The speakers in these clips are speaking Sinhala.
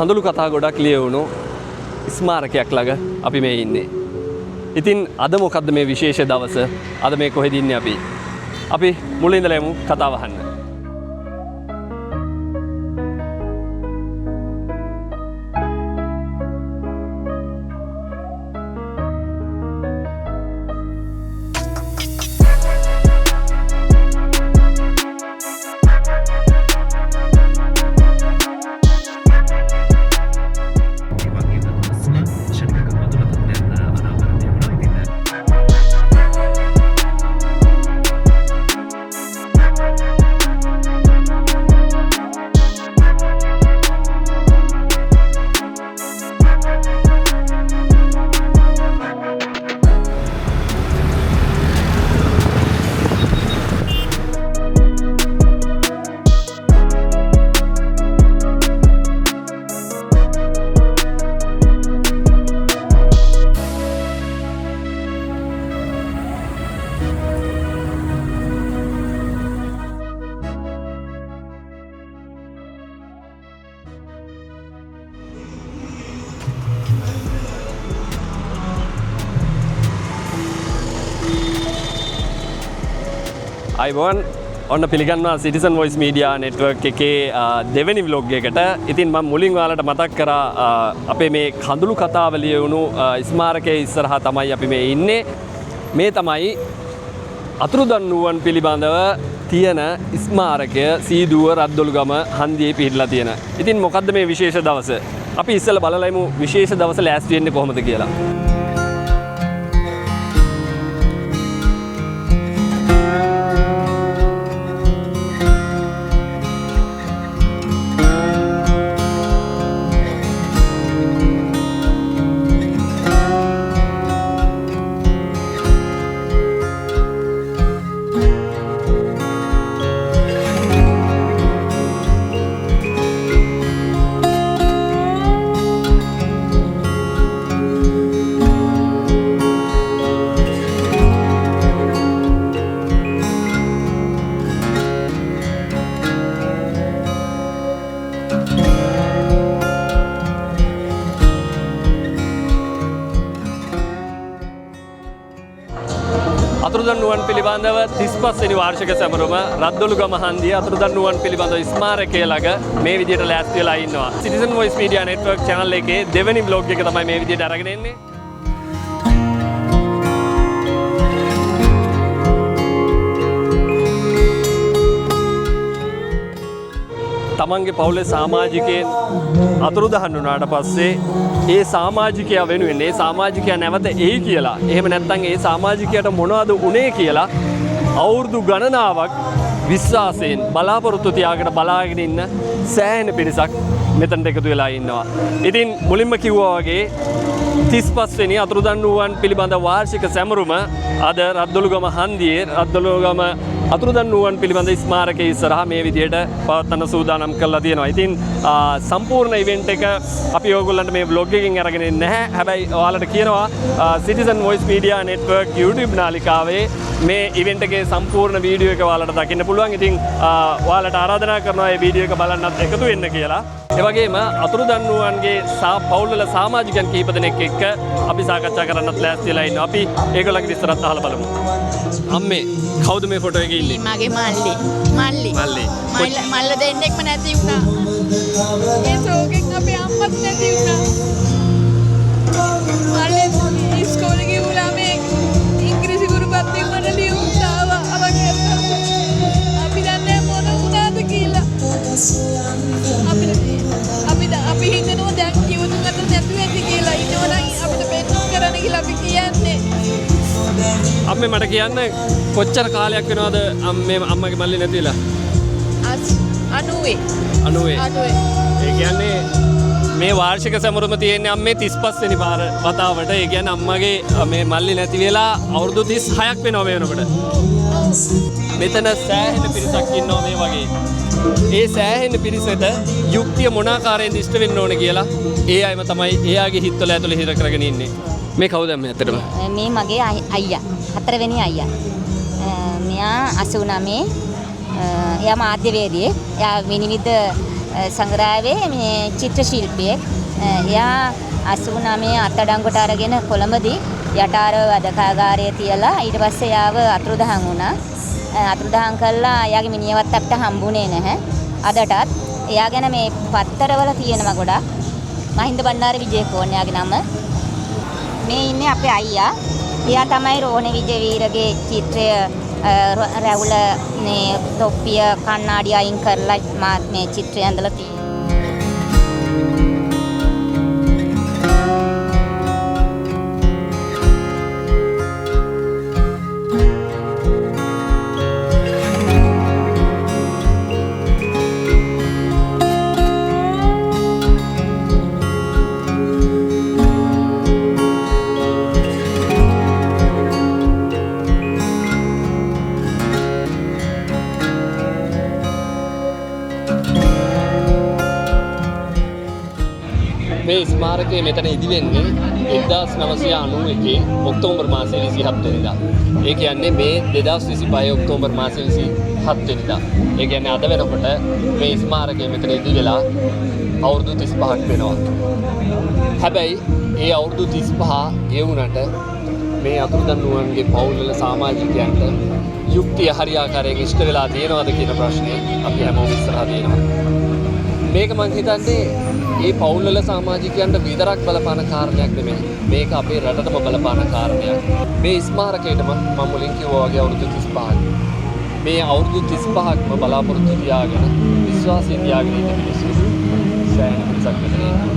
කඳුළු කතා ගොඩක් ලියවුණු ස්මාරකයක් ළඟ අපි මේ ඉන්නේ. ඉතින් අද මොකද්ද මේ විශේෂ දවස? අද මේ කොහෙද ඉන්නේ අපි? අපි මුලින් ඉඳලා යමු කතාව අහන්න. අයිබෝන් ඔන්න පිළිගන්නවා සිටිසන් වොයිස් මීඩියා නෙට්වර්ක් එකේ දෙවෙනි ව්ලොග් එකට. ඉතින් මම මුලින් ඔයාලට මතක් කරා අපේ මේ කඳුළු කතාව ලියවුණු ස්මාරකයේ ඉස්සරහා තමයි අපි මේ ඉන්නේ. මේ තමයි අතුරුදන් පිළිබඳව තියෙන ස්මාරකය සීදුව රද්දොළුගම හන්දියේ පිහිටලා තියෙන. ඉතින් මොකද්ද මේ විශේෂ දවස? අපි ඉස්සෙල්ලා බලලයිමු විශේෂ දවස ලෑස්ති වෙන්නේ කොහොමද කියලා. අතුරුදන් පිළිබඳව 35 වෙනි වාර්ෂික සැමරුම රද්දොළුගම හන්දිය අතුරුදන් පිළිබඳව ස්මාරකය ළඟ මේ විදිහට ලෑස්ති වෙලා ඉන්නවා. Citizen voice media network channel එකේ දෙවෙනි vlog එක තමයි මේ විදිහට අරගෙන එන්නේ. තමන්ගේ පවුලේ සමාජිකයන් අතුරුදහන් වුණාට පස්සේ ඒ සමාජිකයා වෙනුවෙන් ඒ සමාජිකයා නැවත එයි කියලා එහෙම නැත්නම් ඒ සමාජිකයාට මොනවද උනේ කියලා අවුරුදු ගණනාවක් විශ්වාසයෙන් බලාපොරොත්තු තියාගෙන බලාගෙන ඉන්න සෑහෙන පිරිසක් මෙතනට එකතු වෙලා ඉන්නවා. ඉතින් මුලින්ම කිව්වා වගේ 35 වෙනි අතුරුදන් පිළිබඳ වාර්ෂික සැමරුම අද රද්දොළුගම හන්දියේ රද්දොළුගම අතුරුදන් පිළිබඳ ස්මාරකයේ ඉස්සරහා මේ විදිහට පවත්වන්න සූදානම් කරලා තියෙනවා. ඉතින් සම්පූර්ණ ඉවෙන්ට් එක අපි ඔයගොල්ලන්ට මේ vlog එකකින් අරගෙන එන්නේ නැහැ. හැබැයි ඔයාලට කියනවා Citizen Voice Media Network YouTube නාලිකාවේ මේ ඉවෙන්ට් එකේ සම්පූර්ණ වීඩියෝ එක ඔයාලට දකින්න පුළුවන්. ඉතින් ඔයාලට ආරාධනා කරනවා මේ වීඩියෝ එක බලන්නත් එකතු වෙන්න කියලා. ඒ වගේම අතුරුදන්ගේ පවුල්වල සමාජිකයන් කීප දෙනෙක් එක්ක අපි සාකච්ඡා කරන්නත් ලෑස්ති වෙලා ඉන්නවා. අපි ඒගොල්ලන්ගේ විස්තරත් අහලා බලමු. අම්මේ කවුද මේ ෆොටෝ එකේ ඉන්නේ? මගේ මල්ලි. මල්ල දෙන්නෙක්ම නැති වුණා. ඒ ෂෝකෙන් අපේ අම්මත් නැති වුණා. මල්ලි ඉස්කෝලේ ගිහුණා මේ ඉංග්‍රීසි ගුරුපත් දෙන්නට ලියුම් අපි දන්නේ මොන වුණාද කියලා. අපි හිතනවා දැන් කිව්වොත් නැත්නම් නැතු වෙති කියලා. ඉන්නවනම් අපිට පෙන්නුම් කරන්න කියලා අපි කියන්නේ. අම්මේ මට කියන්න කොච්චර කාලයක් වෙනවද අම්මගේ මල්ලි නැති වෙලා? 90. ඒ කියන්නේ මේ වාර්ෂික සැමරුම තියෙන්නේ අම්මේ 35 වෙනි වතාවට. ඒ කියන්නේ අම්මගේ මේ මල්ලි නැති වෙලා අවුරුදු 36ක් වෙනවා මේ වෙනකොට. මෙතන සෑහෙන පිරිසක් ඉන්නවා මේ වගේ. ඒ සෑහෙන පිරිසට යුක්තිය මොන ආකාරයෙන් ඉෂ්ට වෙන්න ඕන කියලා ඒ අයම තමයි එයාගේ හිතවල ඇතුලේ හිර කරගෙන ඉන්නේ. මේ කවුද මේ ඇත්තටම? මේ මගේ අයියා. 4 වෙනි අයියා. මෙයා 89. එයා මාධ්‍යවේදියෙක්. එයා විනිවිද සංග්‍රහයේ මේ චිත්‍ර ශිල්පියෙක්. එයා 89 අත්අඩංගුවට අරගෙන කොළඹදී යටාර වදකාගාරයේ තියලා ඊට පස්සේ යාව අතුරුදහන් වුණා. අතුරුදහන් කළා එයාගේ මිනිහවත් අපිට හම්බුනේ නැහැ. අදටත් එයා ගැන මේ පත්තරවල තියෙනවා ගොඩක්. මහින්ද බණ්ඩාර විජේකෝන් එයාගේ නම. මේ ඉන්නේ අපේ අයියා. එයා තමයි රෝහණ විජේවීරගේ චිත්‍රය රැවුල මේ තොප්පිය කණ්ණාඩිය අයින් කරලා මේ චිත්‍රය ඇඳලා තියෙනවා. මේ ස්මාරකය මෙතන ඉදිවෙන්නේ 1991 ඔක්තෝබර් මාසයේ 27 වෙනිදා. ඒ කියන්නේ මේ 2025 ඔක්තෝබර් මාසයේ 27 වෙනිදා. ඒ කියන්නේ අද වෙනකොට මේ ස්මාරකය මෙතන ඉදි වෙලා අවුරුදු 35ක් වෙනවා. හැබැයි ඒ අවුරුදු 35 ඒ වුණාට මේ අතුරුදන් වූවන්ගේ පවුල්වල සමාජිකයන්ට යුක්තිය හරියාකාරයෙන් ඉෂ්ට වෙලා තියෙනවද කියන ප්‍රශ්නේ අපි හැමෝම ඉස්සරහා තියෙනවා. මේක මම හිතන්නේ ඒ පවුල්වල සමාජිකයන්ට විතරක් බලපාන කාරණයක් නෙමෙයි. මේක අපේ රටටම බලපාන කාරණයක්. මේ ස්මාරකයටම මම මුලින් කිව්වා වගේ අවුරුදු 35ක්. මේ අවුරුදු 35ක්ම බලාපොරොත්තු තියාගෙන විශ්වාසය තියාගෙන ඉන්න මිනිස්සු සෑහෙන පිටසක් මෙතන ඉන්නවා.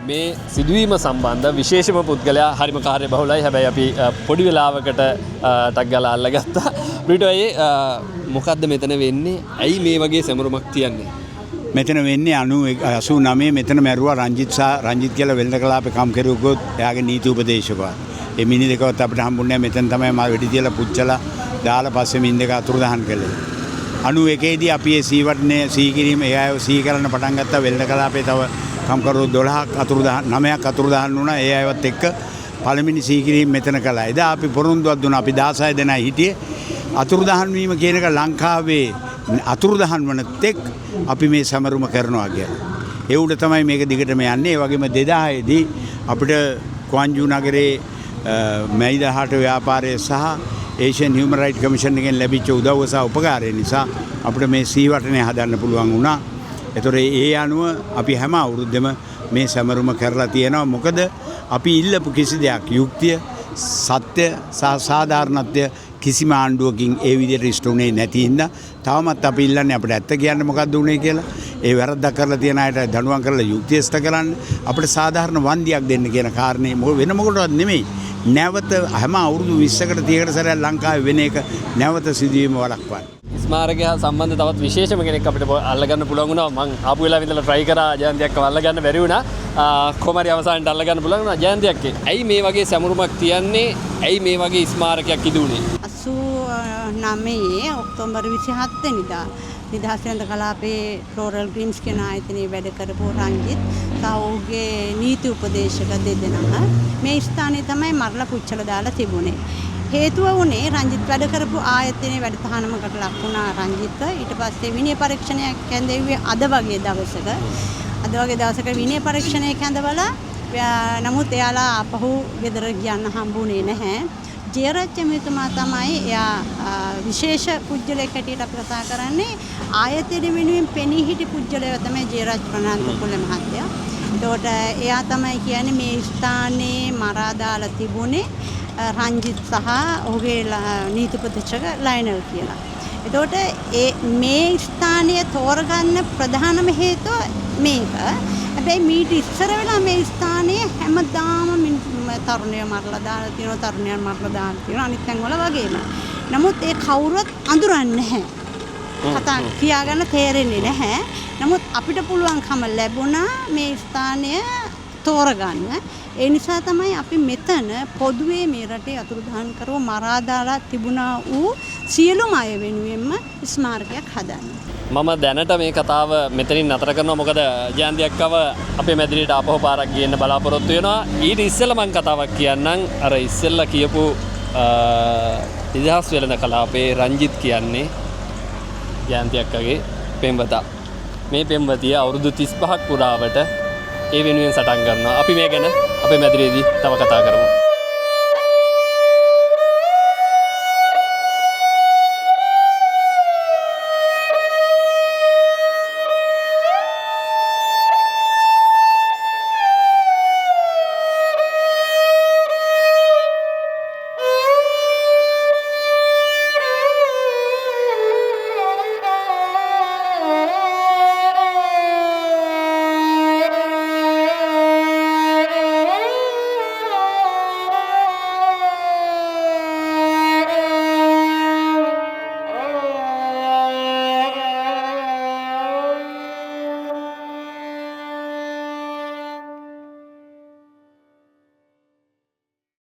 මේ සිදුවීම සම්බන්ධ විශේෂම පුද්ගලයා හරිම කාර්යබහුලයි. හැබැයි අපි පොඩි වෙලාවකට ටක් ගාලා අල්ලගත්තා. බ්‍රිටෝයේ මොකද්ද මෙතන වෙන්නේ? ඇයි මේ වගේ සැමරුමක් තියන්නේ? මෙතන වෙන්නේ 89 මෙතන මැරුවා රංජිත් රංජිත් කියලා වෙළඳ කලාපේ කම් කෙරුවොත් එයාගේ නීති උපදේශකවා. ඒ මිනි දෙකවත් අපිට හම්බුන්නේ නැහැ. මෙතන තමයි මා වෙඩි තියලා පුච්චලා දාලා පස්සේ මිනි දෙක අතුරුදහන් කළේ. 91 දී අපි ඒ සීවටනේ සීකිරීම එයාව සී කරන්න පටන් ගත්තා. වෙළඳ කලාපේ තව කම්කරු 12ක් අතුරුදහන් 9ක් අතුරුදහන් වුණා. ඒ අයවත් එක්ක පළවෙනි සීකිරීම මෙතන කළා. එදා අපි පොරොන්දුවක් දුන්නා. අපි 16 දෙනා හිටියේ. අතුරුදහන් වීම කියන එක ලංකාවේ අතුරුදහන් වන තෙක් අපි මේ සමරුම කරනවා කියලා. ඒ උඩ තමයි මේක දිගටම යන්නේ. ඒ වගේම 2000 දී අපිට ක්වාන්ජු නගරේ මැයි 18 ව්‍යාපාරයේ සහ ඒෂියන් හියුමන් රයිට් කමිෂන් එකෙන් ලැබිච්ච උදව්ව සහ උපකාරය නිසා අපිට මේ සීවටනේ හදන්න පුළුවන් වුණා. ඒතොර ඒ අනුව අපි හැම අවුරුද්දෙම මේ සමරුම කරලා තියෙනවා. මොකද අපි ඉල්ලපු කිසි දෙයක් යුක්තිය සත්‍ය සහ සාධාරණත්වය කිසිම ආණ්ඩුවකින් ඒ විදිහට ඉෂ්ට උනේ නැති හින්දා තවමත් අපි ඉල්ලන්නේ අපිට ඇත්ත කියන්න මොකක්ද උනේ කියලා. ඒ වැරද්දක් කරලා තියන අයට දඬුවම් කරලා යුක්තිය ඉෂ්ට කරන්න අපිට සාධාරණ වන්දියක් දෙන්න කියන කාරණේ වෙන මොකටවත් නෙමෙයි. නැවත හැම අවුරුදු 20කට 30කට සැරයක් ලංකාවේ වෙන එක නැවත සිදුවීම වළක්වන්න. ස්මාරකය හා සම්බන්ධ තවත් විශේෂම කෙනෙක් අපිට අල්ලගන්න පුළුවන් වුණා. මම ආපු වෙලාවෙ ඉඳලා try කරා ජයන්තියක් අල්ලගන්න බැරි වුණා. කොහමරි අවසානට අල්ලගන්න පුළුවන් වුණා ජයන්තියක්. ඇයි මේ වගේ සැමරුමක් තියන්නේ? ඇයි මේ වගේ ස්මාරකයක් ඉදුනේ? 89 ඔක්තෝබර් 27 වෙනිදා නිදහස් වෙළඳ කලාපේ ෆ්ලෝරල් ග්‍රීන්ස් කියන ආයතනයේ වැඩ කරපු රංජිත් සහ ඔහුගේ නීති උපදේශක දෙදෙනා මේ ස්ථානයේ තමයි මරලා පුච්චලා දාලා තිබුණේ. හේතුව වුණේ රංජිත් වැඩ කරපු ආයතනයේ වැඩසටහනකට ලක් වුණා රංජිත්. ඊට පස්සේ විනය පරීක්ෂණයක් කැඳෙව්වේ අද වගේ දවසක විනය පරීක්ෂණයක් කැඳවලා නමුත් එයාලා ආපහු ගෙදර ගියන්න හම්බුනේ නැහැ. ජයරත්න මෙතුමා තමයි එයා විශේෂ පුජ්‍යලයක් හැටියට අපි කතා කරන්නේ. ආයතන වෙනුවෙන් පෙනී හිටි පුජ්‍යලය තමයි ජයරත්න ප්‍රනාන්දුකුල මහත්තයා. ඒකට එයා තමයි කියන්නේ මේ ස්ථානයේ මරා දාලා තිබුණේ රංජිත් සහ ඔහුගේ නීති උපදේශක ලයනල් කියලා. එතකොට මේ ස්ථානය තෝරගන්න ප්‍රධානම හේතුව මේක. හැබැයි මීට ඉස්සර වෙලා මේ ස්ථානයේ හැමදාම තරුණයෝ මරලා දාලා තියෙනවා, තරුණයන් මරලා දාලා තියෙනවා අනිත් තැන්වල වගේම. නමුත් ඒ කවුරුත් අඳුරන්නේ නැහැ. කතා කියාගන්න තේරෙන්නේ නැහැ. නමුත් අපිට පුළුවන්කම ලැබුණා මේ ස්ථානය තෝරගන්න. ඒ නිසා තමයි අපි මෙතන පොදුවේ මේ රටේ අතුරුදහන් කරව මරා දාලා තිබුණා වූ සියලුම අය වෙනුවෙන්ම ස්මාරකයක් හදන්නේ. මම දැනට මේ කතාව මෙතනින් නතර කරනවා මොකද ජයන්ති අක්කව අපේ මැදිරියට ආපහු පාරක් ගේන්න බලාපොරොත්තු වෙනවා. ඊට ඉස්සෙල්ලා මම කතාවක් කියන්නම්. අර ඉස්සෙල්ලා කියපු නිදහස් වෙළඳ කලාපේ රංජිත් කියන්නේ ජයන්ති අක්කගේ පෙම්වතා. මේ පෙම්වතිය අවුරුදු 35ක් පුරාවට ඒ වෙනුවෙන් සටන් කරනවා. අපි මේ ගැන අපේ මැදිරියේදී තව කතා කරමු.